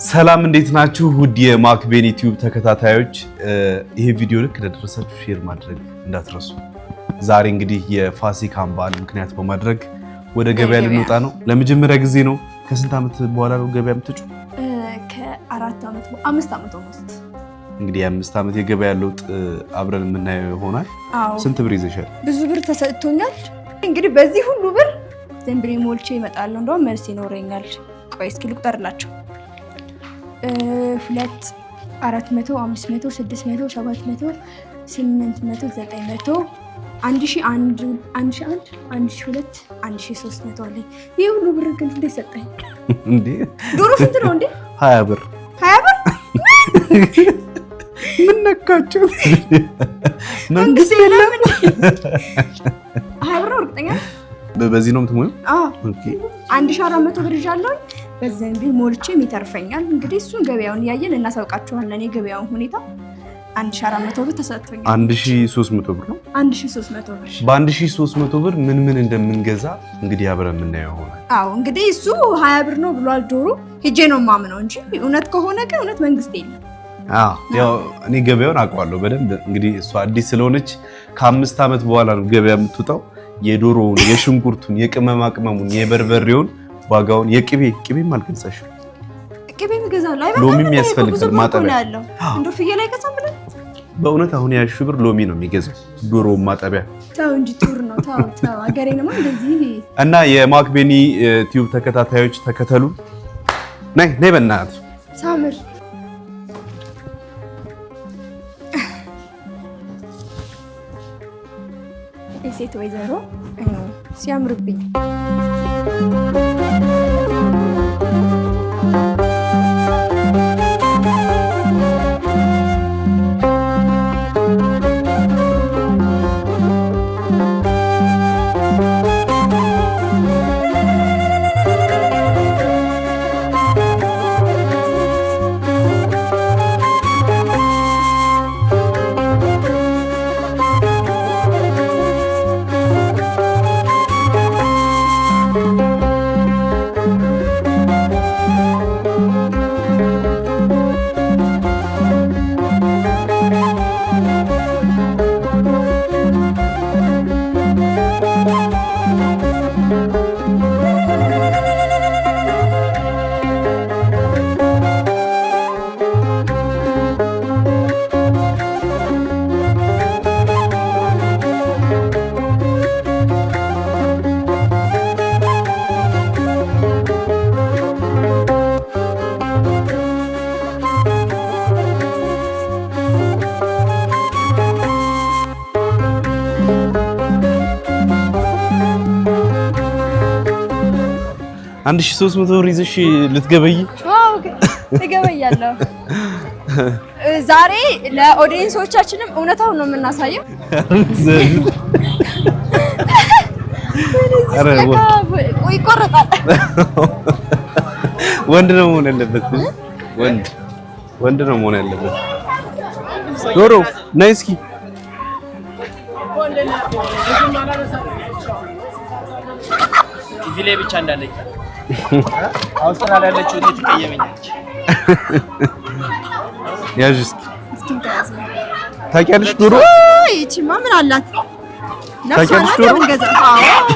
ሰላም እንዴት ናችሁ? ውድ የማክቤን ዩቲዩብ ተከታታዮች ይሄ ቪዲዮ ልክ ለደረሳችሁ ሼር ማድረግ እንዳትረሱ። ዛሬ እንግዲህ የፋሲካን በዓል ምክንያት በማድረግ ወደ ገበያ ልንወጣ ነው። ለመጀመሪያ ጊዜ ነው። ከስንት ዓመት በኋላ ነው ገበያ የምትጩ? ከ4 ዓመት 5 ዓመት ሆኖት። እንግዲህ የ5 ዓመት የገበያ ለውጥ አብረን የምናየው ይሆናል። ስንት ብር ይዘሻል? ብዙ ብር ተሰጥቶኛል። እንግዲህ በዚህ ሁሉ ብር ዘንብሬ ሞልቼ ይመጣል። እንደውም መልስ ይኖረኛል። ቆይ እስኪ ልቁጠርላችሁ 2 400 500 600 700 800 900 1001 1001 1002 1300 አለኝ። ይሄ ሁሉ ብር ግን እንዴት ሰጠኝ እንዴ? ዶሮ ስንት ነው እንዴ? 20 ብር 20 ብር ምን ነካችሁ? መንግስት የለም እንዴ? 20 ብር እርግጠኛ በዚህ ነው የምትሞዩ? ኦኬ 1400 ብር ይዣለሁ። በዛን ቢል ሞልቼ ይተርፈኛል። እንግዲህ እሱን ገበያውን ያየን እናሳውቃችኋለን። የገበያውን ሁኔታ 1400 ብር ተሰጥቶኛል። 1300 ብር ነው። 1300 ብር። በ1300 ብር ምን እንደምንገዛ እንግዲህ አብረን የምናየው ይሆናል። አዎ እንግዲህ እሱ 20 ብር ነው ብሏል ዶሮ። ሄጄ ነው የማምነው እንጂ እውነት ከሆነ ግን እውነት መንግስት የለም። ያው እኔ ገበያውን አውቀዋለሁ በደንብ። እንግዲህ እሷ አዲስ ስለሆነች ከ5 ዓመት በኋላ ነው ገበያ የምትወጣው። የዶሮውን፣ የሽንኩርቱን፣ የቅመማ ቅመሙን፣ የበርበሬውን ዋጋውን የቅቤም አልገዛሽም? ቅቤ ምገዛለሁ። አይ ሎሚም ያስፈልጋል ማጠቢያ ያለው እንደው ፍየል አይገዛም ብለን በእውነት አሁን ያሽ ብር ሎሚ ነው የሚገዛው ዶሮ ማጠቢያ። ታው እንጂ ቱር ነው ታው አገሬንማ እንደዚህ እና የማክቤኒ ዩቲዩብ ተከታታዮች ተከተሉ። ነይ በእናትህ ሳምር የሴት ወይዘሮ ሲያምርብኝ አንድ 1300 ብር ይዘሽ ልትገበይ? አዎ እገበያለሁ። ዛሬ ለኦዲየንሶቻችንም እውነታውን ነው የምናሳየው። ይቆረጣል። ወንድ ነው መሆን ያለበት። ወንድ ነው መሆን ያለበት። ዶሮ ነይ እስኪ ቲቪ ላይ ብቻ እንዳለች አውስትራሊያ ያለችው እንዴት ትቀየመኛለች? ያዥ እስኪ ታውቂያለሽ ዶሮ? ይቺማ ምን አላት? ታውቂያለሽ ዶሮ?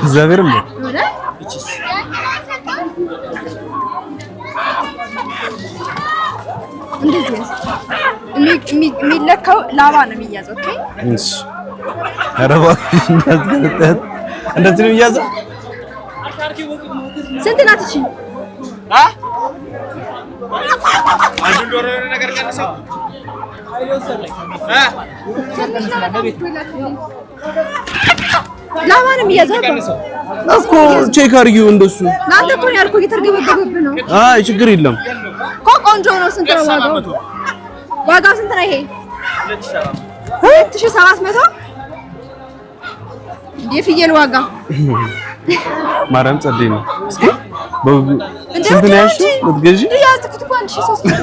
እግዚአብሔርም ነው እንደዚህ የሚለካው ላባ ነው የሚያዘው። ኦኬ እሺ አረባ እንደዚህ ነው የሚያዘው። ስንት ናት እቺ? አንዱ ዶሮ ነገር ቀንሰው ላባ ነው የሚያዘው እኮ ቼክ አድርጊው። እንደሱ ናንተ እኮ ነው ያልኩህ። እየተርገበገብህ ነው። አይ ችግር የለም እኮ ቆንጆ ነው። ስንት ነው ዋጋው? ዋጋው ስንት ነው ይሄ? 2700 የፍየል ዋጋ ማርያም ጸደይ ነው። እስኪ ስንት ነው ያልሽው? ልትገዢ ያዝኩት እኮ 1300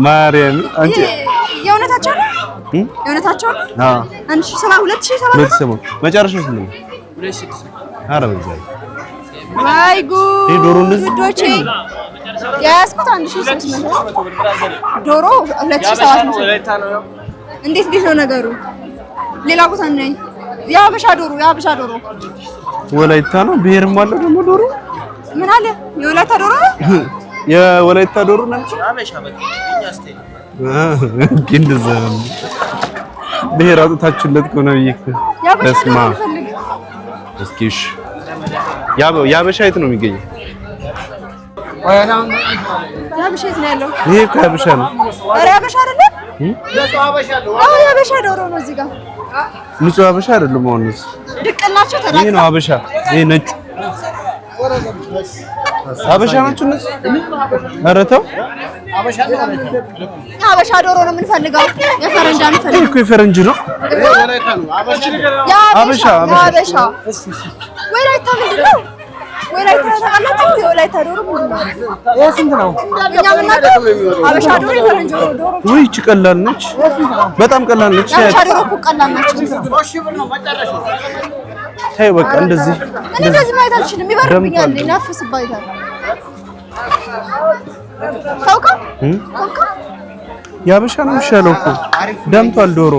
ማርያም አንቺ የእውነታቸው ነው የእውነታቸው ነው። 2700 መጨረሻው ስንት ነው? ኧረ በዛ ማይ ጉድ ዶሮ እንደዚህ ውዶቼ ያስኩት 1300 ዶሮ 2700 እንዴት ነው ነገሩ? ሌላ ቦታ ነኝ። የሀበሻ ዶሮ ወላይታ ነው። ብሄርም አለው ደግሞ ዶሮ ምን አለ? የወላይታ ዶሮ የወላይታ ዶሮ ነው። ሀበሻ በቃ እኛ ስቴል እንደዛ ብሄር አውጥታችሁለት ከሆነ ይክ ተስማ እስኪሽ የሀበሻ የት ነው የሚገኘው? የሀበሻ የት ነው ያለው? ይሄ እኮ የሀበሻ ነው። ኧረ የሀበሻ አይደለም። የሀበሻ ዶሮ ነው እዚህ ጋር ንጹህ ሀበሻ አይደለም። አሁን ድቅላቸው ተዳቀ ይሄ ነው ሀበሻ። ይሄ ነጭ ሀበሻ ናቸው እነዚህ። ኧረ ተው ሀበሻ ዶሮ ነው የምንፈልገው። የፈረንጅ አንፈልግም እኮ የፈረንጅ ነው። ሀበሻ ወላይታ ምንድን ነው? ወላይታ ታውቃላችሁ? የወላይታ ዶሮ ምንድን ነው? ይሄ ስንት ነው? እኛ የምናውቀው ሀበሻ ዶሮ የፈረንጅ ዶሮ። ወይ እቺ ቀላል ነች፣ በጣም ቀላል ነች። ሀበሻ ዶሮ እኮ ቀላል ናቸው። ተይ በቃ እንደዚህ ማየት አልችልም። ይበርብኛል፣ ይናፍስባታል። ታውቃ የሀበሻ ነው የሚሻለው እኮ። ደምቷል፣ ዶሮ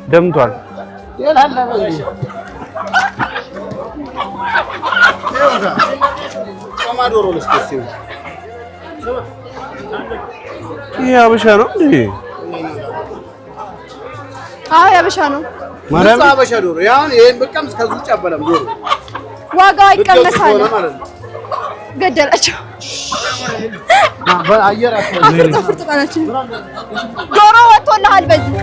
ደምቷል። ይሄ ሀበሻ ነው እንዴ? አዎ የሀበሻ ነው። ማርያም ሀበሻ ዶሮ ያን ይሄን በቃም ከዚህ ውጭ አበላም ዶሮ ዋጋው ይቀመሳል። ገደላቸው። በአየር አፍርጥ ጣናችን ዶሮ ወጥቶልሃል በዚህ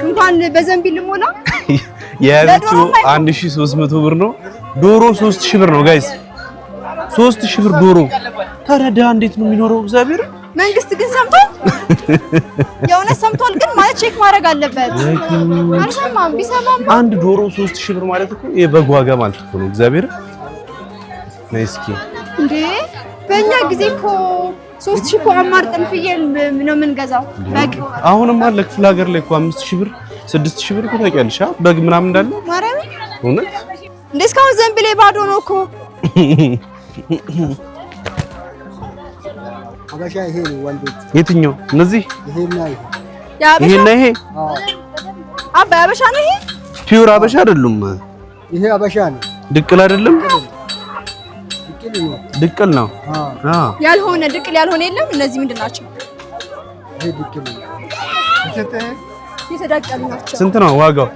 እንኳን በዘንቢል ሞላ የያዘችው 1300 ብር ነው። ዶሮ 3000 ብር ነው ጋይስ፣ 3000 ብር ዶሮ። ተረዳ እንዴት ነው የሚኖረው? እግዚአብሔር መንግስት ግን ሰምቷል። የእውነት ሰምቷል፣ ግን ማለት ቼክ ማድረግ አለበት። አልሰማም። ቢሰማም አንድ ዶሮ 3000 ብር ማለት እኮ የበግ ዋጋ ማለት እኮ ነው። እግዚአብሔር ነይ እስኪ እንዴ! በእኛ ጊዜ እኮ 3000 እኮ አማርጠን ፍየል ነው የምንገዛው። በግ አሁንም አለ ክፍለ ሀገር ላይ እኮ 5000 ብር 6000 ብር እኮ ታውቂያለሽ? በግ ምናምን እንዳለ ማርያም። እውነት እንዴ! እስካሁን ዘንብሌ ባዶ ነው እኮ። ሀበሻ ይሄ ነው ወንዶች። የትኛው? እነዚህ ይሄና ይሄና ይሄ አባ ሀበሻ ነው። ይሄ ፒውር ሀበሻ አይደሉም። ይሄ ሀበሻ ነው። ድቅል አይደለም። ድቅል ነው። ያልሆነ ድቅል ያልሆነ የለም። እነዚህ ምንድን ናቸው? ይሄ ድቅል ነው። የተዳቀሉ ናቸው። ስንት ነው ዋጋው?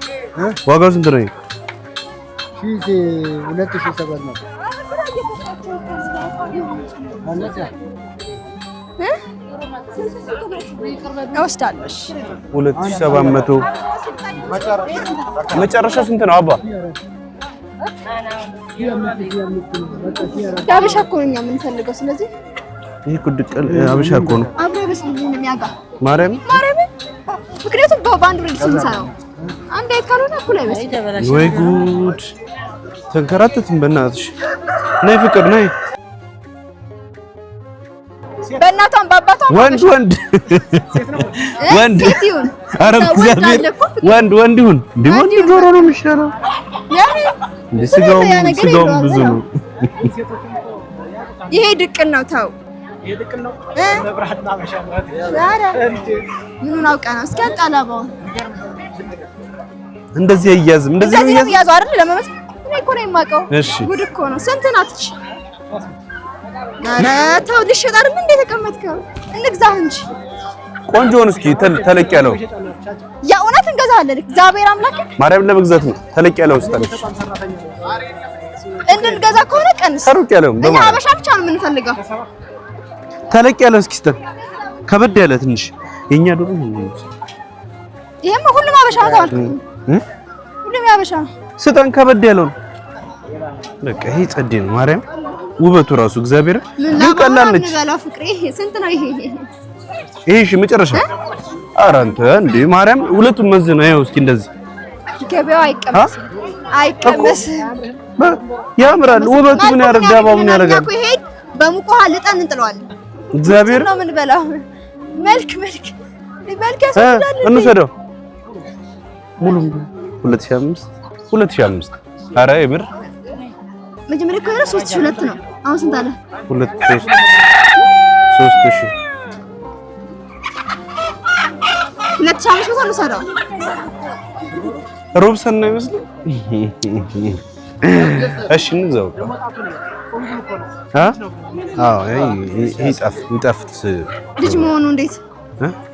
ዋጋው ስንት ነው? 2700 ነው። እወስዳለሁ። 2700 መጨረሻ ስንት ነው አባ? የሀበሻ እኮ ነው እኛ የምንፈልገው። ስለዚህ ይሄ እኮ ድቅል ሀበሻ እኮ ነው። አብሮ በስልኝ ነው የሚያጋ ማርያም። ምክንያቱም በአንድ ብር ስንሰራው አንድ አይት ካልሆነ እኩል አይመስልም። ወይ ጉድ! ተንከራተትን። በእናትሽ ነይ ፍቅር ነይ። በእናቷም በአባቷም ወንድ ወንድ ኧረ እግዚአብሔር ወንድ ይሁን። እንደ ወንድ ዶሮ ነው የሚሻለው። እንደ ስጋውም ብዙ ነው። ይሄ ድቅል ነው። ተው ምኑን አውቃ ነው? እስኪ አንጣላባውን እንደዚህ አይያዝም። እንደዚህ ነው የሚያዘው አይደል? ለመመስ እኔ እኮ ነው የማውቀው። ጉድ እኮ ነው። ስንት ናት እቺ? ኧረ ተው ልሽጥ አይደል እንዴ ተቀመጥከው? እንግዛህ እንጂ ቆንጆውን እስኪ ተለቅ ያለው የእውነት እንገዛለን። እግዚአብሔር አምላክ ማርያም ለመግዛት ነው። ተለቅ ያለው ስታለሽ እንድንገዛ ከሆነ ቀንስ። ተሩቅ ያለው እኛ ሀበሻ ብቻ ነው የምንፈልገው። ተለቅ ያለው እስኪ ስተን ከበድ ያለ ትንሽ የኛ ዶሮ ነው። ይሄማ ሁሉም ሀበሻ ነው ታልኩ። ሁሉም ሀበሻ ነው። ስጠን ከበድ ያለው ነው። በቃ ይሄ ጸዴ ነው። ማርያም ውበቱ ራሱ እግዚአብሔር ግን ቀላል ነች። ለበላ ፍቅሬ ስንት ነው ይሄ? ይሄ እሺ መጨረሻ። ኧረ አንተ እንዴ ማርያም ሁለቱም መዝና ይኸው እስኪ እንደዚህ ገበያው አይቀመስም። ያምራል። ውበቱ ምን ያደርግ ዳባው ምን ያደርጋል? እኮ ይሄ በሙቅ ውሃ ልጠን እንጥለዋለን። እግዚአብሔር ነው ምን በላው መልክ ይበልከስ እንውሰደው ሙሉ 2005 ኧረ የምር መጀመሪያ እኮ 3002 ነው። አሁን ስንት አለ? 3000 2500 እንውሰደው። ሮብሰን ነው ይመስል እሺ እንግዛው። አዎ ይጣፍጥ ልጅ መሆኑ እንዴት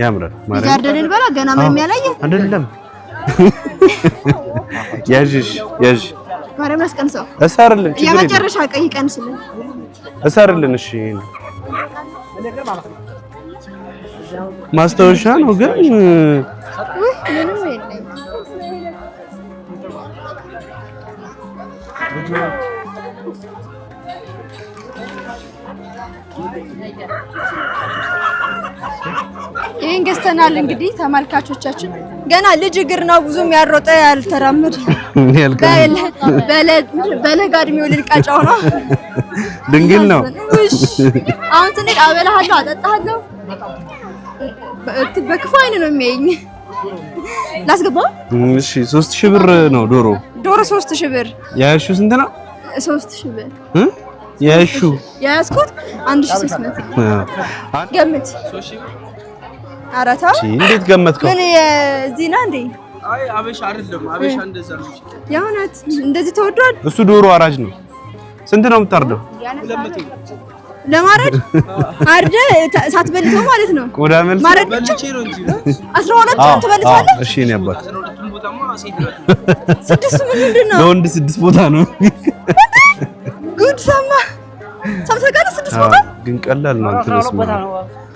ያምራል ማለት ያርደልን በላ ገና ምንም ያላየ አይደለም። ያዥ ማርያም አስቀንሰው እሳርልን ችግር የለም። የመጨረሻ ቀይ ቀንስልን እሳርልን። እሺ ማስታወሻ ነው ግን ምንም የለም። ይሄን ገዝተናል። እንግዲህ ተመልካቾቻችን ገና ልጅ እግር ነው ብዙም ያሮጠ ያልተራመደ በለጋ እድሜው ልልቃጫው ነው ድንግል ነው። አሁን ስንሄድ አበላሃለሁ አጠጣሃለሁ በክፉ አይን ነው የሚያየኝ። ላስገባው? እሺ 3000 ብር ነው ዶሮ 3000 ብር። ያሹ ስንት ነው? 3000 ብር ያሹ ያስኩት 1300 ገምት። አራታ እንዴት ገመትከው? ምን የዚህና እንዴ? አይ አበሻ አይደለም። አበሻ እንደዛ ነው። ያውነት እንደዚህ ተወዷል። እሱ ዶሮ አራጅ ነው። ስንት ነው የምታርደው? 200 ለማረድ አርደ ሳትበልተው ማለት ነው። ቆዳ መልስ ማረድ በልቼ ነው እንጂ 12 ትበልታለህ። እሺ እኔ አባት 12ቱም ቦታማ ሴት ነው። 6 ምንድን ነው? ለወንድ 6 ቦታ ነው። ጉድ ሰማ ሰምተጋለ 6 ቦታ ግን ቀላል ነው። አንተ ነው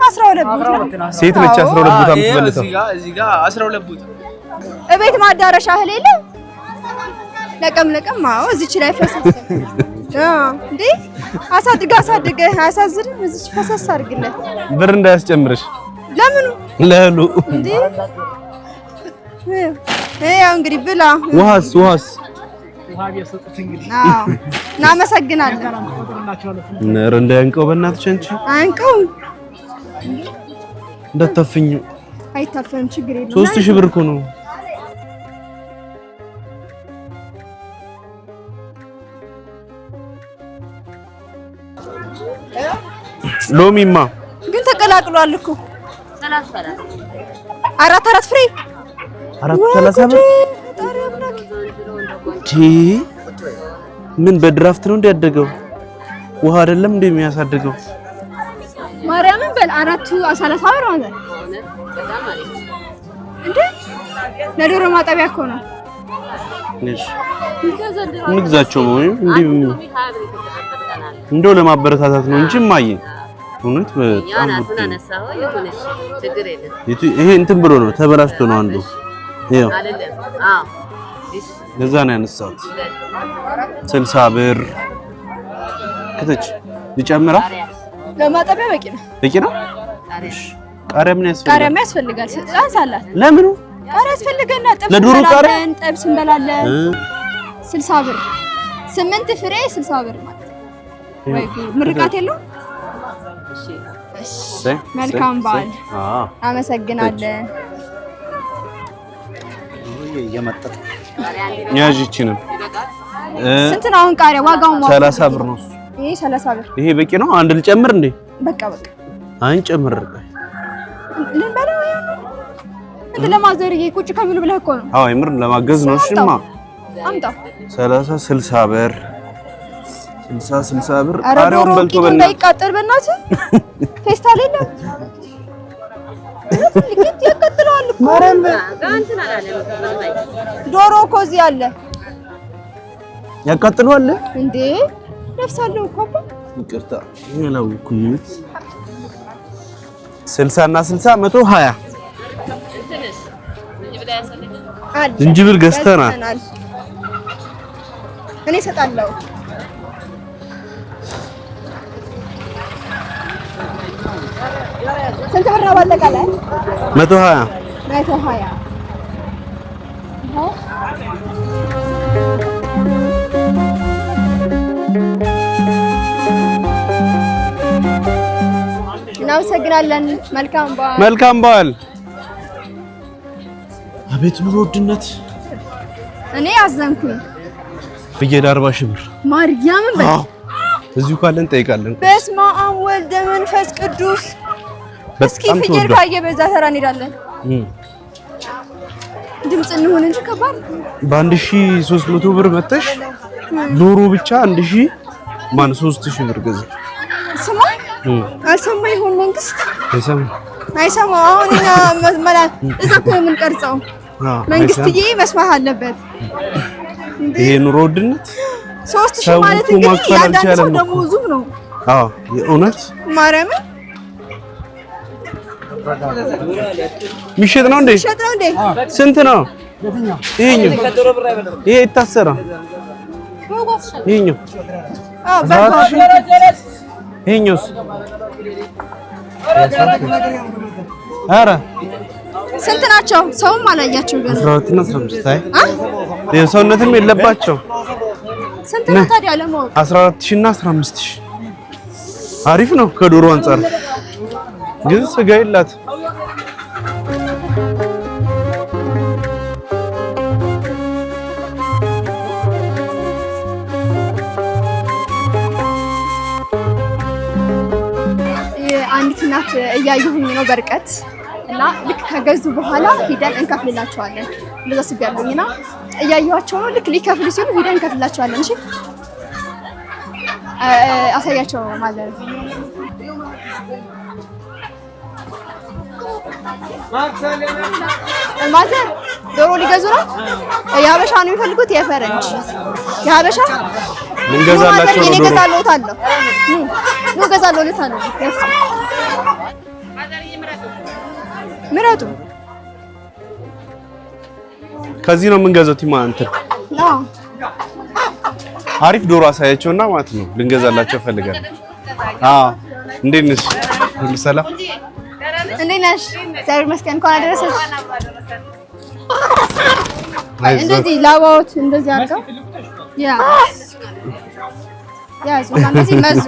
12 ቦታ ሴት ነች 12 ቦታ የምትበልተው። እዚህ ጋር 12 ቦታ እቤት ማዳረሻ እህል የለም። ለቀም አዎ እዚች ላይ ፈሰስ እንዴ አሳድገህ አያሳዝንም? እዚች ፈሰስ አድርግለት ብር እንዳያስጨምርሽ። ለምኑ ለሉ እንዴ ያው እንግዲህ ብላ። ውሃስ ውሃ ቢያሰጡት እንግዲህ እናመሰግናለን። ነር እንዳያንቀው በእናትሽ አንቺ አንቀው እንዳታፍኙ። አይታፈንም ችግር የለም። 3000 ብር እኮ ነው። ሎሚማ ግን ተቀላቅሏል እኮ 4 ፍሬ 430 ብር ምን በድራፍት ነው እንዲያደገው? ውሃ አይደለም እንደሚያሳድገው። ማርያምን በል 430 ብር ማለት እንዴ ለዶሮ ማጠቢያ እኮ ነው። እሺ እንግዛቸው ነው እንዴ? እንደው ለማበረታታት ነው እንጂ ማየ እውነት በጣም ይሄ እንትን ብሎ ነው ተበላሽቶ ነው አንዱ። ይሄው ለዛ ነው ያነሳሁት። 60 ብር ከተች ይጨምራ ለማጠቢያ በቂ ነው። እሺ ቃሪያ ምን ያስፈልጋል? ቃሪያ ያስፈልጋል። አንሳላት። ለምን ቃሪያ ያስፈልገና ለዶሮ ቃሪያ ጥብስ እንበላለን። 60 ብር 8 ፍሬ 60 ብር ማለት ወይ ምርቃት የለው። እሺ መልካም በዓል። አመሰግናለን። እየመጣች ያዥችንም ስንት ነው አሁን ቃሪያ? ዋጋውን 30 ብር ነው። ይሄ 30 ብር። ይሄ በቂ ነው። አንድ ልጨምር እንዴ? በቃ አንጨምር። ልንበላው እንዴ? ለማዘርዬ ቁጭ ከሚሉ ብለህ እኮ ነው። አዎ የምር ለማገዝ ነው። እሺማ አምጣ። 60 ብር 60 ብር። ቃሪያውን በልቶ እንዳይቃጠል በእናትህ ፌስታል የለም። ልክት ያቃጥለዋል እኮ ዶሮ እኮ እዚህ አለ። ያቃጥለዋል እንዴ? ነፍሳለሁ እኮ አባ። ይቅርታ ያላውኩኝ 60 እና 60 120 ዝንጅብል ገዝተናል። እኔ እሰጣለሁ። ስንት ብር ነው ባጠቃላይ? 120 እናመሰግናለን። መልካም በዓል። መልካም በዓል። አቤት ኑሮ ውድነት እኔ አዘንኩኝ። ፍየል 40 ሺህ ብር ማርያምን በል እዚሁ ካለን ጠይቃለን። በስመ አብ ወልደ መንፈስ ቅዱስ። እስኪ ፍየል ካየ በዛ ተራ እንሄዳለን። ድምጽ እንሆን እንጂ ከባድ በ1300 ብር መተሽ ዶሮ ብቻ 3000 ብር ገዛ። ስማ አልሰማ ይሆን መንግስት? አይሰማ አሁን እኛ መላ እዛ እኮ የምንቀርጸው መንግስትዬ መስማት አለበት። ይሄ ኑሮ ውድነት 3000 ማለት እንግዲህ ያንዳንድ ሰው ደሞዙ ነው። አዎ የእውነት ማርያም ሚሸጥ ነው እንዴ? ስንት ነው? ይሄኛው ይሄ ይታሰራል። ይሄኛው ይሄኛውስ ኧረ ስንት ናቸው? ሰውም አላያቸው ገና 12 እና 15 አይ የሰውነትም የለባቸው። ስንት ነው ታዲያ ለማወቅ? 14000 እና 15000 አሪፍ ነው ከዶሮ አንፃር ግን ስጋ የላት። አንዲት እናት እያየሁኝ ነው በርቀት እና ልክ ከገዙ በኋላ ሂደን እንከፍልላቸዋለን። እንደዛ ስቢያለኝና እያየኋቸው ነው። ልክ ሊከፍሉ ሲሉ ሂደን እንከፍልላቸዋለን። እሺ አሳያቸው ማለት ነው። ማዘር ዶሮ ሊገዙ ነው። የሀበሻ ነው የሚፈልጉት? የፈረንጅ የሀበሻ ልንገዛላቸው ነው። ዶሮ ገዛለሁታለሁ። ኑ ገዛለሁታለሁ። ምረጡ። ከዚህ ነው የምንገዛው። ቲማ እንትን አሪፍ ዶሮ አሳያቸውና ማለት ነው ልንገዛላቸው ፈልጋለሁ። አዎ እንዴት ነሽ? ሁሉ ሰላም? እንዴት ነሽ? እግዚአብሔር ይመስገን። እንኳን አደረሰሽ። እንደዚህ ላባዎች እንደዚህ አድርገው ያዙ እና እንደዚህ መዙ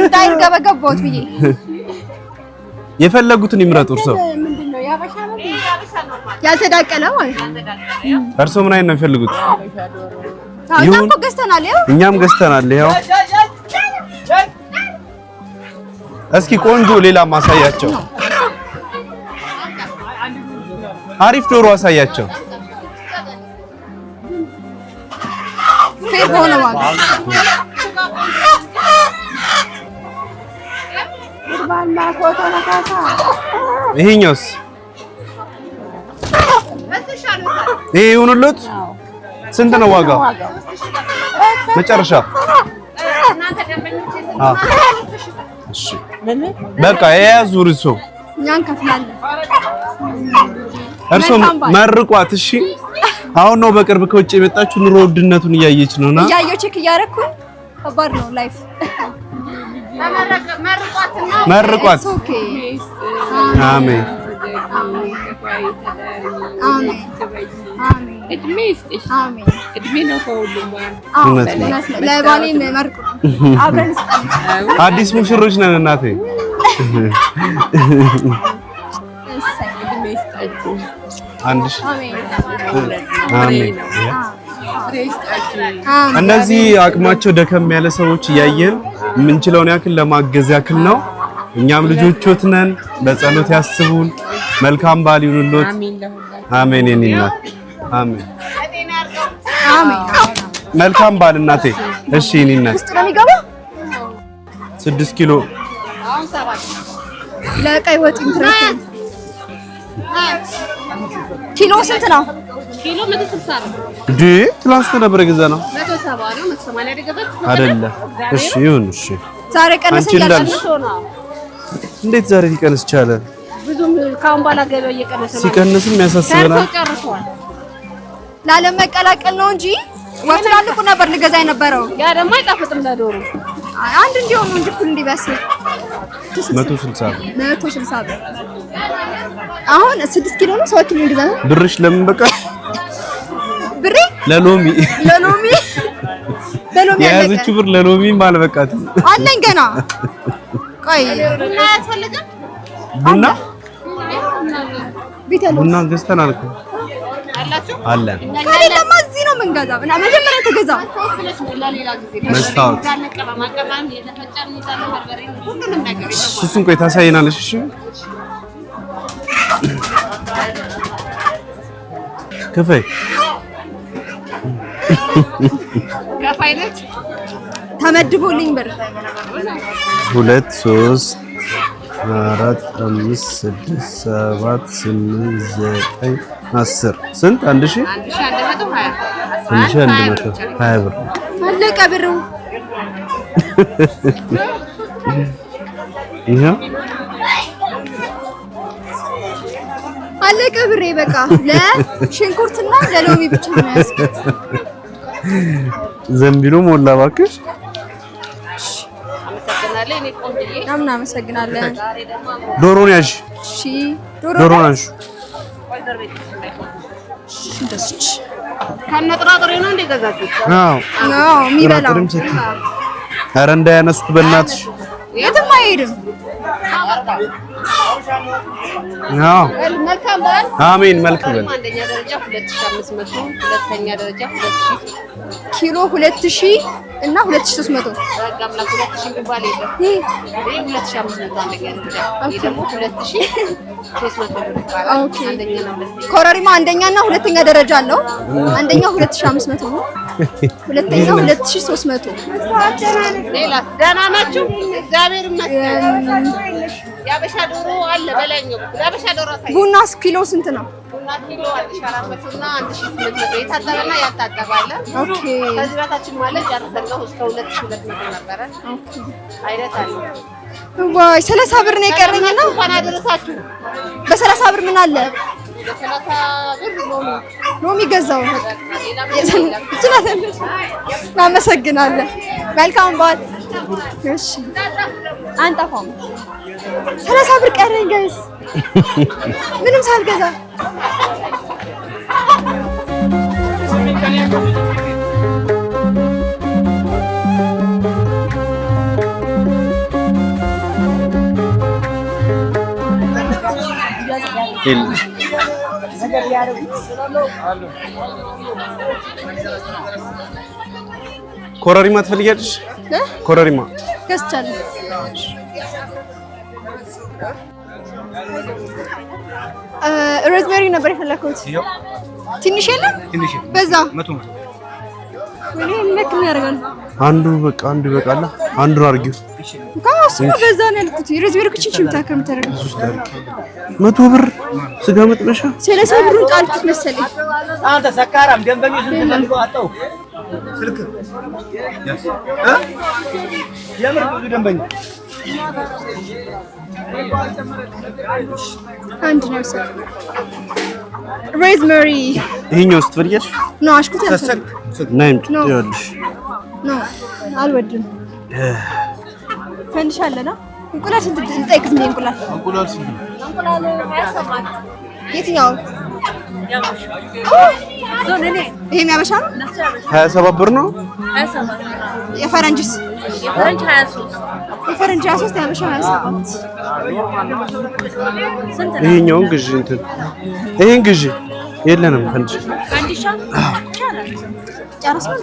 እንዳይገበገቦት ብዬ የፈለጉትን ይምረጡ። እርሶ ምንድነው ያበሻ ነው ያልተዳቀለ ማለት እርሶ ምን አይነት ነው የሚፈልጉት? እኛም ገዝተናል። ያው እኛም ገዝተናል። ያው እስኪ ቆንጆ ሌላ ማሳያቸው። አሪፍ ዶሮ አሳያቸው። ፌር ሆነ ዋጋ ይሄኛውስ ይሄ ይሁንልዎት። ስንት ነው ዋጋው? መጨረሻ እሺ በቃ የያዙ እርሶ እኛን ከፍላለን። እርሶ መርቋት። እሺ አሁን ነው በቅርብ ከውጭ የመጣችሁ ኑሮ ውድነቱን እያየች ነውና እያየሁ ቼክ እያደረኩ ከባድ ነው ላይፍ። መርቋት። አሜን አሜን አሜን። እድሜ ይስጥሽ። አሜን። እድሜ ነው ከሁሉም እውነት ነው። ለባሌ መርቁ አብረን ስጠን። አዲስ ሙሽሮች ነን እናቴ። እድሜ ይስጣችሁ። አንድሽ አሜን አሜን። አሜን። እነዚህ አቅማቸው ደከም ያለ ሰዎች እያየን የምንችለውን ያክል ለማገዝ ያክል ነው። እኛም ልጆችዎት ነን። በጸሎት ያስቡን። መልካም በዓል ይሁንልዎት። አሜን የኔ እናት አሜን አሜን። መልካም በዓል እናቴ። እሺ የኔ እናት ውስጥ ነው የሚገባው 6 ኪሎ ለቀይ ወጥ ኢንትረስት ኪሎ ስንት ነው? ኪሎ 160 ነው። ዲ ትላንት ነበር የገዛነው 170 ነው። 180 አይደገበት አይደለ? እሺ ይሁን። እሺ ዛሬ ቀነሰ ይላል። እንዴት ዛሬ ሊቀንስ ቻለ? ብዙም ካሁን በኋላ ገበያው እየቀነሰ ነው። ሲቀንስም ያሳስበናል። ጨርሷል። ላለመቀላቀል ነው እንጂ ወትላልቁ ነበር ልገዛ የነበረው። ያ ደግሞ አይጣፍጥም ለዶሮ። አንድ እንዲሆን ነው እንጂ እኩል እንዲበስል 160 ብር። አሁን 6 ኪሎ ነው 7 ኪሎ እንደዛ ነው። ብርሽ ለምን በቃ ብሬ ለሎሚ የያዘችው ብር ለሎሚ አልበቃትም። አለኝ ገና። ቆይ ቡና ያስፈልጋል። ቡና ቤት ያለው ቡና ገዝተናል እኮ አለን። ከሌለማ እዚህ ነው የምንገዛው እና መጀመሪያ ተገዛ መስታወት እሱን ቆይ ታሳይናለሽ። እሺ ከፋይ ነች ተመድቦልኝ ብር 2 3 4 5 6 7 8 9 10 ስንት 1120 ብር አለቀ ብሩ። ይሄ አለቀ ብሬ በቃ ለሽንኩርትና ለሎሚ ብቻ ነው ያስኩት። ዘንቢሉ ሞላ እባክሽ። አመሰግናለን። ዶሮን ያዥ። እሺ ዶሮን ያዥ። ከነጥራጥሬ ነው እንደገዛችሁ? አዎ አዎ የሚበላው ኧረ እንዳያነሱት በእናትሽ። የትም አይሄድም። አዎ መልካም በዓል። አሜን። መልካም በዓል። አንደኛ ደረጃ 2500፣ ሁለተኛ ደረጃ 2000 ኪሎ 2000 እና 2300 ረጋምላ 2000 ይባል የለም። ይሄ 2500 አንደኛ ደረጃ፣ ይሄ ደግሞ 2300 ብር። ኦኬ አንደኛ ነው። ኮረሪማ አንደኛ እና ሁለተኛ ደረጃ አለው። አንደኛው 2500 ነው። ሁለተኛው 2300። ሌላ ደህና ናችሁ? እግዚአብሔር ይመስገን። ያበሻ ዶሮ አለ በላይኛው። ያበሻ ዶሮ አሳይ። ቡናስ ኪሎ ስንት ነው? ቡና ኪሎ 1400 እና 1800 የታጠበና ያልታጠበ አለ። ኦኬ ከዚህ በታችን ማለት ጨርሰናው እስከ 2200 ነበረ። ኦኬ አይነት አለ። ዋይ 30 ብር ነው የቀረኝና እንኳን አደረሳችሁ። በ30 ብር ምን አለ? በ30 ብር ሎሚ ገዛው። እናመሰግናለን። መልካም በዓል። እሺ አንጠፋም። 30 ብር ቀረኝ ጋይስ ምንም ሳልገዛ። ኮረሪማ ትፈልጊያለሽ? ኮረሪማ ገዝቻለሁ። ሮዝሜሪ ነበር የፈለኩት። ትንሽ የለም በዛ ምን ያደርጋል? አንዱ በቃ አንዱ ይበቃል። አንዱ አድርጊው። ካሱ በዛ ነው ያልኩት። ሮዝሜሪ ኩቺ ምታከም ተረጋ 100 ብር ስጋ መጥበሻ 30 ብር ጣልኩት መሰለኝ። አንተ ሰካራም ደንበኞች እንደፈልገው አጣው ስልክ የምር ብዙ ደንበኛ አንድ ነው ሰ ሮዝሜሪ ይሄኛው ስትፈልጊያለሽ? ነው አሽኩት ያሰ ናይም ትያለሽ? ነው አልወድም። ፈንድሻ አለና እንቁላል ስንት ልጠይቅስ? ምን እንቁላል ስንት? እንቁላል 27 የትኛው ዞኔ? ይሄ የሚያበሻ ነው 27 ብር ነው። 27 የፈረንጅስ? የፈረንጅ 23 የፈረንጅ 23 ያበሻ 27 ስንት? ይሄኛውን ግዢ እንትን ይሄን ግዢ የለንም። ፈንድሻ ጨርሰናል።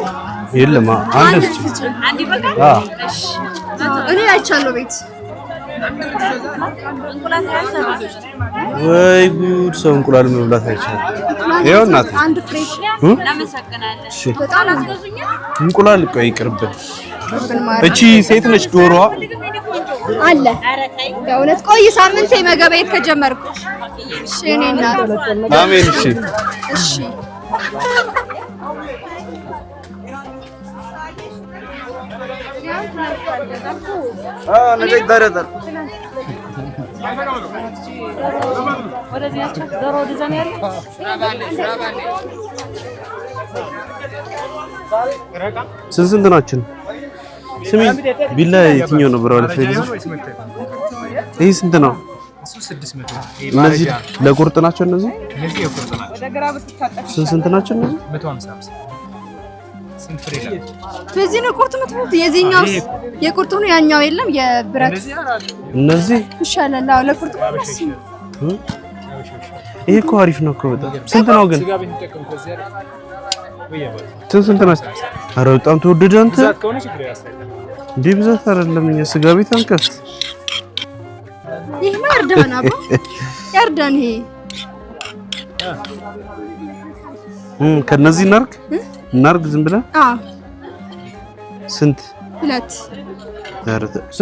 የለም አንድ ይበቃል። እኔ አይቻለሁ ቤት እንቁላል 27 ወይ ጉድ! ሰው እንቁላል መብላት አይችልም። ይኸው እናት አንድ ፍሬ እናመሰግናለን። እሺ በጣም አስገዙኛ። እንቁላል ቆይ ይቅርብን። እቺ ሴት ነች ዶሮዋ አለ የእውነት ቆይ ሳምንት መገበየት ከጀመርኩ። እሺ እኔ እናት አሜን። እሺ እሺ ነገ ይደረደር ወደዚህ ዶሮ ወደዛኔ ያለ ስንት ናችን? ስሚ ቢላ የትኛው ነው ብራው ለፈይዝ? ይሄ ስንት ነው? እሱ 600 እነዚህ ለቁርጥ ናቸው። እነዚህ የቁርጥ ናቸው። ስንት ናቸው እነዚህ? 150 ስንት ፍሬ ላይ በዚህ ነው ቁርጥ የምትሉት? የዚህኛው የቁርጥ ነው ያኛው የለም የብረት እነዚህ ይሻላል። አዎ ለቁርጥ ነው። ይሄ እኮ አሪፍ ነው እኮ በጣም። ስንት ነው ግን? ስንት ነው? ኧረ በጣም ተወደደ አንተ። እንዴ ብዛት አይደለም እኛ ስጋ ቤት አንከፍት። ይሄ ማርዳና አባ ያርዳን ይሄ ከነዚህ እናርግ ዝም ብለን። አዎ ስንት? 2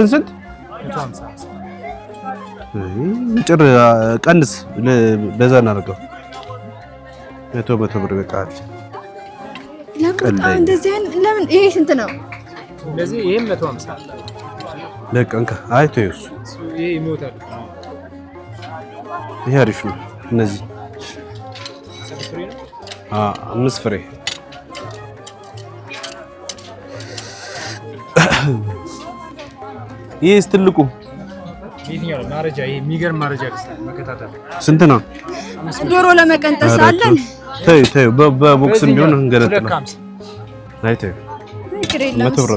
ስንት? 150 ቀንስ በዛ እናደርገው። 100 ብር በቃል። እንደዚህ ለምን ይሄ ስንት ነው? ስለዚህ ይሄም 150 ለቀንካ አይቶይስ ይሄ ይሞታል። ይሄ አሪፍ ነው። እነዚህ 5 ፍሬ ይሄስ ትልቁ ይሄኛው ማረጃ ይሄ የሚገርም ማረጃ መከታተል ስንት ነው? ዶሮ ለመቀንጠስ አለን። ተይ በቦክስም ቢሆን እንገለጥና አይ ተይ 100 ብር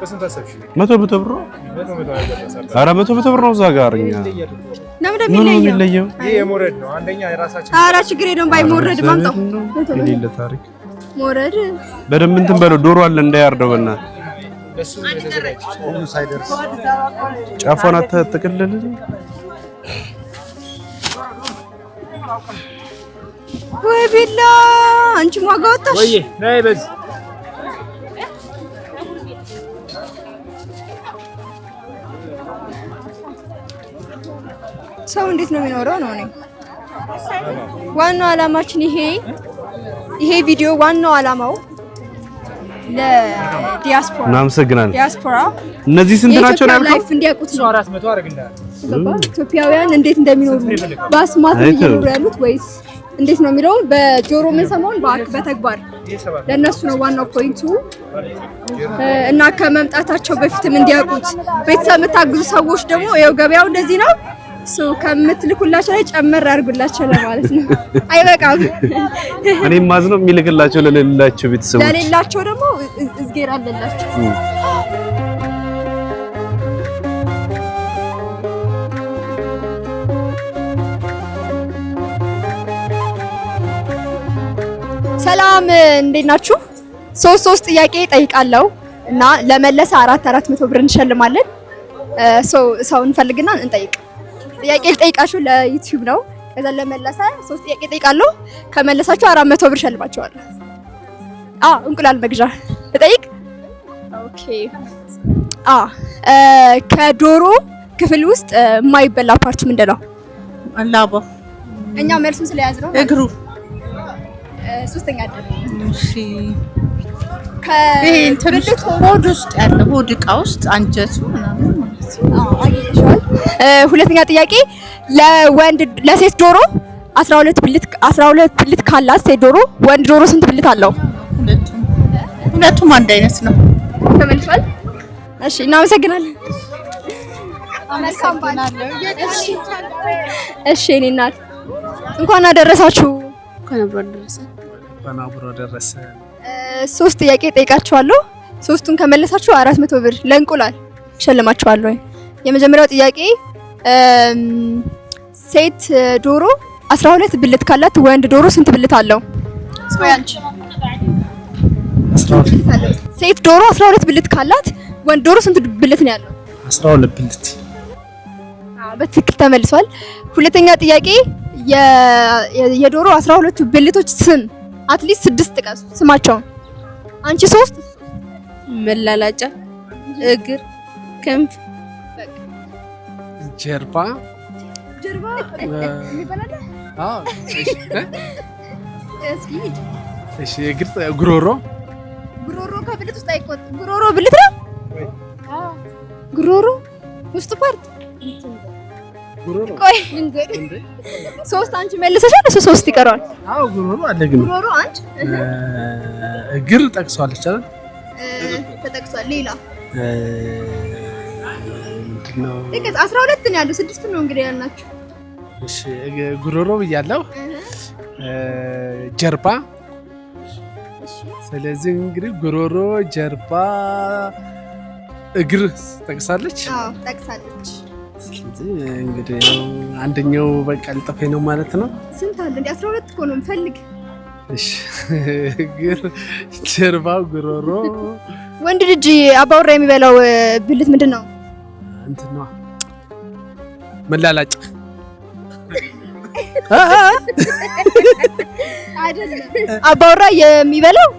በስንት አሰብሽ? 100 ብር። ኧረ 100 ብር ነው እዛ ጋር እኛ ምን የሚለየው? ይሄ የሞረድ ነው። አንደኛ የራሳችን ኧረ ችግር የለውም። ባይሞረድ ማምጣው የሌለ ታሪክ ሞረድ በደንብ እንትን በለው። ዶሮ አለ እንዳያርደው በእናትህ ለሱ የተዘጋጀ ሁሉ ሳይደርስ ጫፏን አትጠቅልል። ወይ ቢላ አንቺ ዋጋ ወጣሽ ወይ ነይ በዚህ ሰው እንዴት ነው የሚኖረው ነው እኔ ዋናው አላማችን ይሄ ቪዲዮ ዋናው አላማው ለዲያስፖራ እናመሰግናለን። ዲያስፖራ እነዚህ ስንት ናቸው ነው ያልከው? ላይፍ እንዲያውቁት ነው። 400 አረግልሃል። ኢትዮጵያውያን እንዴት እንደሚኖሩ በአስማት እየኖሩ ያሉት ወይስ እንዴት ነው የሚለው በጆሮ የምንሰማውን በተግባር ለነሱ ነው ዋናው ፖይንቱ። እና ከመምጣታቸው በፊትም እንዲያውቁት ቤተሰብ የምታግዙ ሰዎች ደግሞ ይኸው ገበያው እንደዚህ ነው። ከምትልኩላቸው ላይ ጨመር አድርጉላቸው ለማለት ነው። አይበቃም። እኔም ማዝነው የሚልክላቸው ለሌላቸው ቤተሰቦች፣ ለሌላቸው ደግሞ እዝጌር አለላቸው። ሰላም እንዴት ናችሁ? 3 ጥያቄ ጠይቃለሁ እና ለመለሰ 400 ብር እንሸልማለን። ሰው እንፈልግና እንጠይቅ። ጥያቄ ልጠይቃችሁ ለዩቲዩብ ነው። ከዛ ለመለሰ 3 ጥያቄ ጠይቃለሁ። ከመለሳችሁ 400 ብር ሸልማችኋለሁ። እንቁላል መግዣ ልጠይቅ። ኦኬ። ከዶሮ ክፍል ውስጥ የማይበላ ፓርት ምንድን ነው? ላባ። እኛ መልሱን ስለያዝነው እግሩ። ሶስተኛ አይደል? እሺ። ከብልት ሆድ ውስጥ ያለ ሆድ ዕቃ ውስጥ አንጀቱ ምናምን ማለት ነው። አግኝተሻል። ሁለተኛ ጥያቄ ለሴት ዶሮ 12 ብልት ካላት ሴት ዶሮ ወንድ ዶሮ ስንት ብልት አለው? ሁለቱም አንድ አይነት ነው። ተመልሷል። እሺ እናመሰግናለን። እሺ እኔ እናት እንኳን አደረሳችሁ። እንኳን አብሮ ደረሰ። 3 ጥያቄ ጠይቃችኋለሁ። 3ቱን ከመለሳችሁ 400 ብር ለእንቁላል ሸልማችኋለሁ። የመጀመሪያው ጥያቄ ሴት ዶሮ 12 ብልት ካላት ወንድ ዶሮ ስንት ብልት አለው? ሴት ዶሮ 12 ብልት ካላት ወንድ ዶሮ ስንት ብልት ነው ያለው? 12 ብልት። በትክክል ተመልሷል። ሁለተኛ ጥያቄ የዶሮ 12ቱ ብልቶች ስም አትሊስት 6 ጥቀሱ ስማቸውን። አንቺ 3 መላላጫ፣ እግር፣ ክንፍ፣ ጀርባ እሺ እግር፣ ጉሮሮ ከብልት ውስጥ አይቆጥም። ጉሮሮ ብልት ነው። ጉሮሮ ውስጥ ፓርት ቆይ 3 አንቺ መልሰሻል። እሱ 3 ይቀራል። ጉሮሮ አለ ግን ጉሮሮ አንድ እግር ጠቅሷለች አይደል? ተጠቅሷል። ሌላ ነው 12 ነው ያለው። 6 ነው እንግዲህ ያልናችሁ። እሺ ጉሮሮ ብያለሁ። ጀርባ። ስለዚህ እንግዲህ ጉሮሮ፣ ጀርባ፣ እግር ጠቅሳለች። ጠቅሳለች። እንግዲህ አንደኛው በቃ ልጠፋ ነው ማለት ነው። ስንት አለ እንዴ? 12 እኮ ነው ፈልግ። እሺ ግር ጀርባው ጉሮሮ ወንድ ልጅ አባወራ የሚበላው ብልት ምንድን ነው? እንትን ነው መላላጫ አይደለም። አባወራ የሚበላው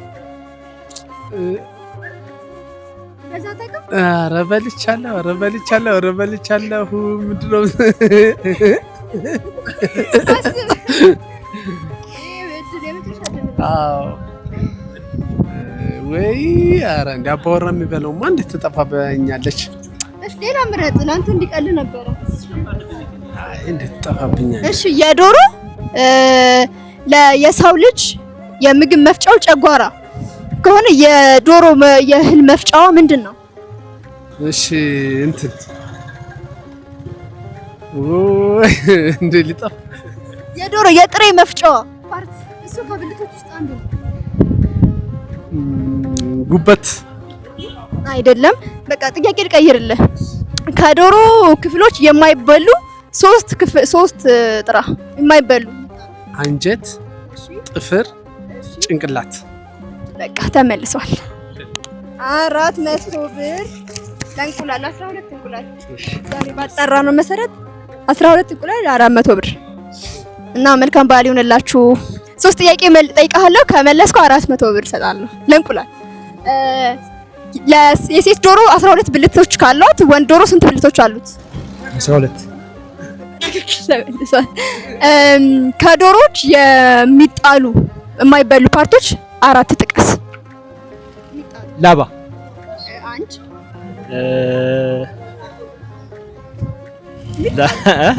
ኧረ በልቻለሁ ምንድን ነው? ወይ ኧረ እንደ አባወራ የሚበላውማ እንዴት ትጠፋብኛለች? እሺ ሌላ ምረጥ። ለአንተ እንዲቀል ነበረ። አይ እንዴት ትጠፋብኛለች? እሺ የዶሮ የሰው ልጅ የምግብ መፍጫው ጨጓራ ከሆነ የዶሮ የእህል መፍጫዋ ምንድን ነው? እሺ እንትን ወይ እንዴ ሊጠፋ የዶሮ የጥሬ መፍጫዋ ፓርት እሱ ከብልቶች ውስጥ አንዱ ነው። ጉበት አይደለም። በቃ ጥያቄ ልቀይርልህ። ከዶሮ ክፍሎች የማይበሉ ሶስት ጥራ የማይበሉ አንጀት፣ ጥፍር፣ ጭንቅላት። በቃ ተመልሷል። 400 ብር ለእንቁላል 12 እንቁላል ዛሬ ባጣራ ነው መሰረት 12 እንቁላል 400 ብር እና መልካም በዓል ይሁንላችሁ። 3 ጥያቄ ጠይቃለሁ። ከመለስኩ 400 ብር እሰጣለሁ ለእንቁላል። የሴት ዶሮ 12 ብልቶች ካሏት ወንድ ዶሮ ስንት ብልቶች አሉት? 12 ከዶሮች የሚጣሉ የማይበሉ ፓርቶች 4 ጥቀስ። ላባ አንድ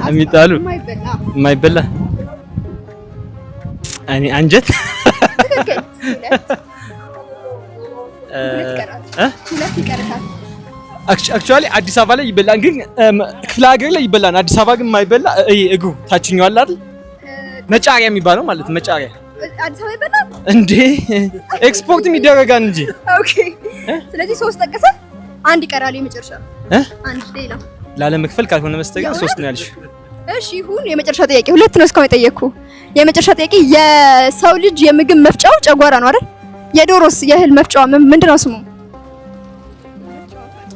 የሚጣሉ የማይበላ እኔ አንጀት ሁለት ይቀርታል። አክቹአሊ አዲስ አበባ ላይ ይበላል፣ ግን ክፍለ ሀገር ላይ ይበላል። አዲስ አበባ ግን የማይበላ እግሩ ታችኛው አለ አይደል? መጫሪያ የሚባለው ማለት ነው። መጫሪያ አዲስ አበባ ይበላል እንዴ? ኤክስፖርትም ይደረጋል እንጂ። ኦኬ። ስለዚህ 3 ጠቀሰ፣ አንድ ይቀራል። የመጨረሻ አንድ ሌላ ላለመክፈል ካልሆነ መስተጋር 3 ነው ያልሽ። እሺ ይሁን። የመጨረሻ ጥያቄ 2 ነው እስካሁን የጠየቅኩ። የመጨረሻ ጥያቄ የሰው ልጅ የምግብ መፍጫው ጨጓራ ነው አይደል? የዶሮስ የእህል መፍጫው ምንድነው ስሙ?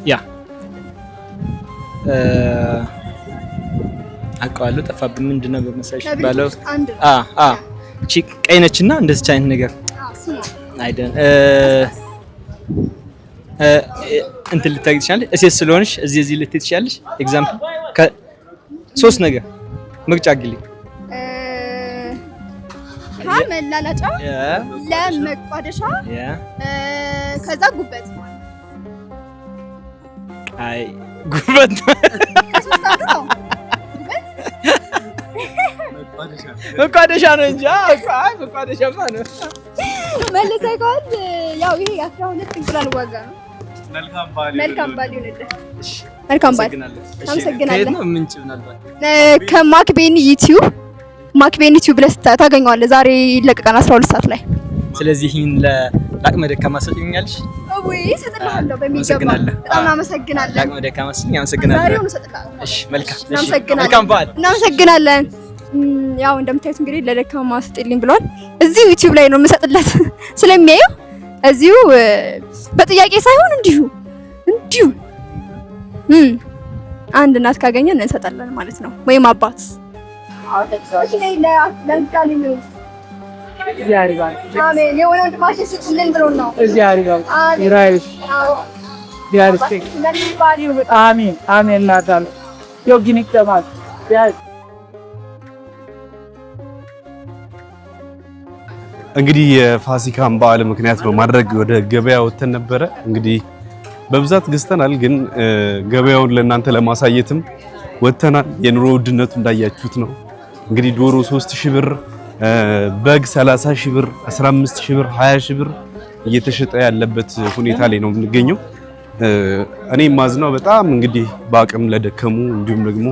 ያ አውቀዋለሁ፣ ጠፋብኝ። ምንድነው በመሳሽ ባለው? እቺ ቀይ ነችና እንደዚህ አይነት ነገር አይደን እንትን ልታገኝ ትችላለሽ። እሴት ስለሆንሽ እዚህ ልትይ ትችላለሽ። ኤግዛምፕል ከ3 ነገር ምርጫ አግልኝ። መላላጫ፣ ለመቋደሻ፣ ከዛ ጉበት። አይ ጉበት መቋደሻ ነው እንጂ መቋደሻማ ነው። መልሰህ ከሆነ ያው ይሄ 12 እንቁላል ዋጋ ነው። መልካም ባል ይሁንልህ። መልካም ባል። አመሰግናለሁ። ምንጭ ምናልባት ከማክቤኒ ዩቲዩብ ብለህ ታገኘዋለህ። ዛሬ ይለቀቃል 12 ሰዓት ላይ። ስለዚህ ይሄን ለአቅመ ደካማ ሰጥኛለሽ? ወይ እሰጥልሃለሁ በሚገባ። በጣም አመሰግናለሁ። ለአቅመ ደካማ ሰጥኝ። አመሰግናለሁ። ዛሬውን እሰጥልሃለሁ። እሺ መልካም። መልካም በዓል። እናመሰግናለን። ያው እንደምታዩት እንግዲህ ለደካማ ሰጥልኝ ብሏል። እዚሁ ዩቲዩብ ላይ ነው የምሰጥለት ስለሚያየው እዚሁ በጥያቄ ሳይሆን እንዲሁ አንድ እናት ካገኘን እንሰጣለን ማለት ነው፣ ወይም አባት። እንግዲህ የፋሲካን በዓል ምክንያት በማድረግ ወደ ገበያ ወጥተን ነበረ። እንግዲህ በብዛት ገዝተናል፣ ግን ገበያውን ለእናንተ ለማሳየትም ወጥተናል። የኑሮ ውድነቱ እንዳያችሁት ነው። እንግዲህ ዶሮ 3000 ብር፣ በግ 30000 ብር፣ 15000 ብር፣ 20000 ብር እየተሸጠ ያለበት ሁኔታ ላይ ነው የምንገኘው። እኔ ማዝነው በጣም እንግዲህ በአቅም ለደከሙ እንዲሁም ደግሞ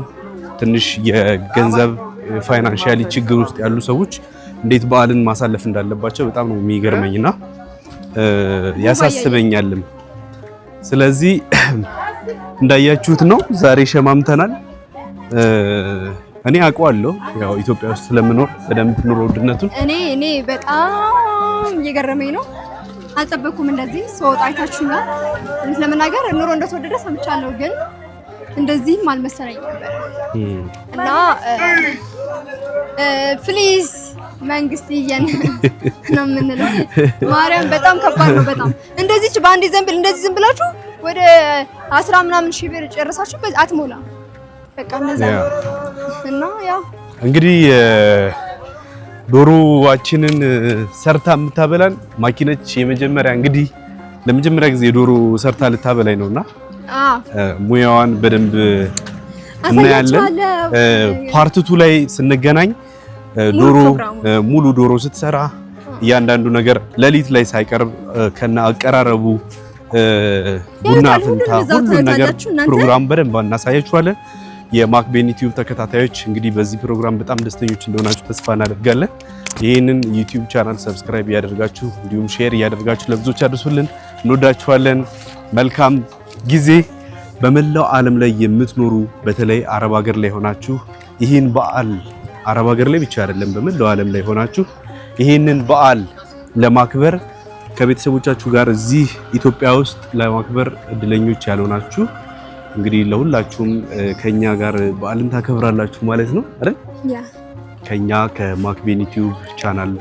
ትንሽ የገንዘብ ፋይናንሻሊ ችግር ውስጥ ያሉ ሰዎች እንዴት በዓልን ማሳለፍ እንዳለባቸው በጣም ነው የሚገርመኝና ያሳስበኛልም። ስለዚህ እንዳያችሁት ነው ዛሬ ሸማምተናል። እኔ አውቀዋለሁ ያው ኢትዮጵያ ውስጥ ስለምኖር በደንብ ኑሮ ውድነቱን እኔ በጣም እየገረመኝ ነው። አልጠበኩም እንደዚህ ሰው አይታችሁኛል። ለመናገር ኑሮ እንደተወደደ ሰምቻለሁ ግን እንደዚህም አልመሰለኝም ነበር እና ፕሊዝ መንግስት ይየን ነው የምንለው። ማርያም በጣም ከባድ ነው። በጣም እንደዚህች በአንድ ዘንብል እንደዚህ ዝም ብላችሁ ወደ 10 ምናምን ሺህ ብር ጨርሳችሁ አትሞላ በቃ እንደዛ እና ያው እንግዲህ ዶሮዋችንን ሰርታ የምታበላን ማኪነች የመጀመሪያ እንግዲህ ለመጀመሪያ ጊዜ ዶሮ ሰርታ ልታበላኝ ነውና ሙያዋን በደንብ እናያለን። ፓርት 2 ላይ ስንገናኝ ዶሮ ሙሉ ዶሮ ስትሰራ እያንዳንዱ ነገር ሌሊት ላይ ሳይቀርብ ከና አቀራረቡ ቡና ፍንታ ሁሉ ነገር ፕሮግራም በደንብ እናሳያችኋለን። የማክቤን ዩቲዩብ ተከታታዮች እንግዲህ በዚህ ፕሮግራም በጣም ደስተኞች እንደሆናችሁ ተስፋ እናደርጋለን። ይህንን ዩቲዩብ ቻናል ሰብስክራይብ ያደርጋችሁ እንዲሁም ሼር ያደርጋችሁ ለብዙዎች አድርሱልን። እንወዳችኋለን። መልካም ጊዜ። በመላው ዓለም ላይ የምትኖሩ በተለይ አረብ ሀገር ላይ ሆናችሁ ይህን በዓል አረብ ሀገር ላይ ብቻ አይደለም በመላው ዓለም ላይ ሆናችሁ ይህንን በዓል ለማክበር ከቤተሰቦቻችሁ ጋር እዚህ ኢትዮጵያ ውስጥ ለማክበር እድለኞች ያልሆናችሁ እንግዲህ ለሁላችሁም ከኛ ጋር በዓልን ታከብራላችሁ ማለት ነው አይደል? ከኛ ከማክቤን ዩቲዩብ ቻናል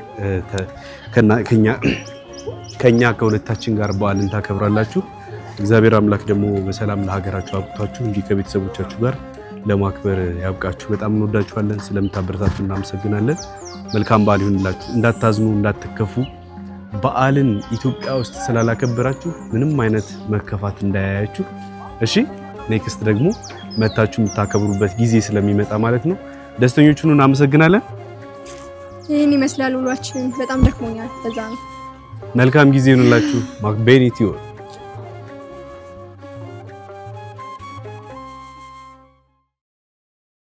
ከኛ ከሁለታችን ጋር በዓልን ታከብራላችሁ። እግዚአብሔር አምላክ ደግሞ በሰላም ለሀገራችሁ አብቅቷችሁ እንዲህ ከቤተሰቦቻችሁ ጋር ለማክበር ያብቃችሁ። በጣም እንወዳችኋለን። ስለምታበረታቱ እናመሰግናለን። መልካም በዓል ይሁንላችሁ። እንዳታዝኑ፣ እንዳትከፉ። በዓልን ኢትዮጵያ ውስጥ ስላላከበራችሁ ምንም አይነት መከፋት እንዳያያችሁ። እሺ ኔክስት ደግሞ መታችሁ የምታከብሩበት ጊዜ ስለሚመጣ ማለት ነው። ደስተኞቹን እናመሰግናለን። ይሄን ይመስላል ውሏችን። በጣም ደክሞኛል። በዛ ነው። መልካም ጊዜ ይሁንላችሁ። ማክቤን ዩቲዩብ